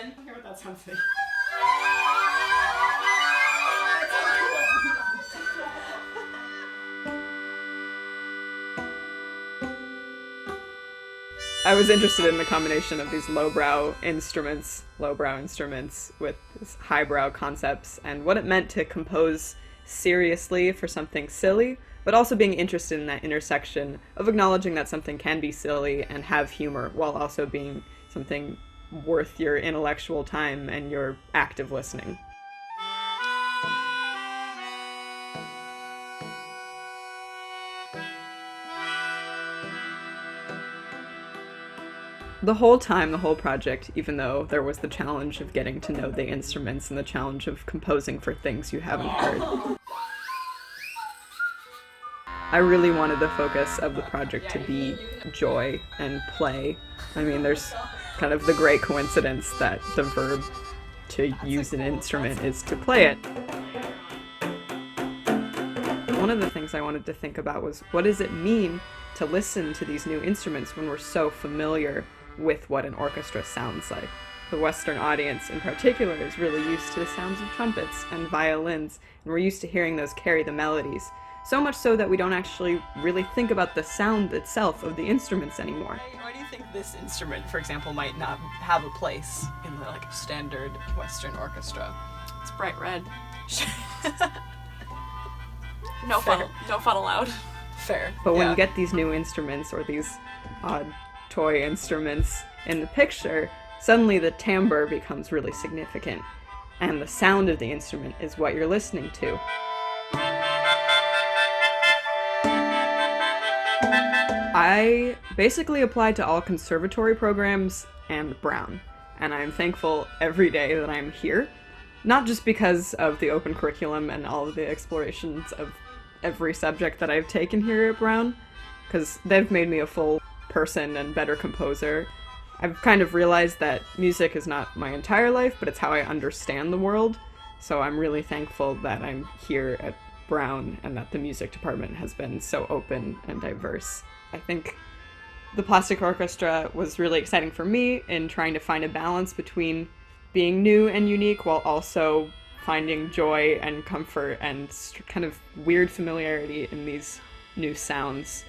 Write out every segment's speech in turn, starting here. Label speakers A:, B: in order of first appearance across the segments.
A: again. Hear what that sounds like.
B: I was interested in the combination of these lowbrow instruments with this highbrow concepts and what it meant to compose seriously for something silly, but also being interested in that intersection of acknowledging that something can be silly and have humor while also being something worth your intellectual time and your active listening. The whole time, the whole project, even though there was the challenge of getting to know the instruments and the challenge of composing for things you haven't heard, I really wanted the focus of the project to be joy and play. I mean, there's kind of the great coincidence that the verb to use an instrument is to play it. One of the things I wanted to think about was, what does it mean to listen to these new instruments when we're so familiar with what an orchestra sounds like? The Western audience in particular is really used to the sounds of trumpets and violins, and we're used to hearing those carry the melodies. So much so that we don't actually really think about the sound itself of the instruments anymore.
A: Why do you think this instrument, for example, might not have a place in the standard Western orchestra?
C: It's bright red. No fun allowed.
A: Fair.
B: But when you get these new instruments or these odd toy instruments in the picture, suddenly the timbre becomes really significant, and the sound of the instrument is what you're listening to. I basically applied to all conservatory programs and Brown, and I'm thankful every day that I'm here, not just because of the open curriculum and all of the explorations of every subject that I've taken here at Brown, because they've made me a full person and better composer. I've kind of realized that music is not my entire life, but it's how I understand the world, so I'm really thankful that I'm here at Brown and that the music department has been so open and diverse. I think the Plastic Orchestra was really exciting for me in trying to find a balance between being new and unique while also finding joy and comfort and kind of weird familiarity in these new sounds.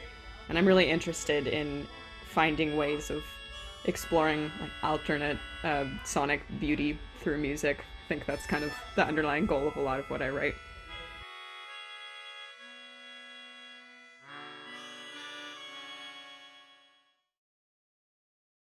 B: And I'm really interested in finding ways of exploring alternate sonic beauty through music. I think that's kind of the underlying goal of a lot of what I write.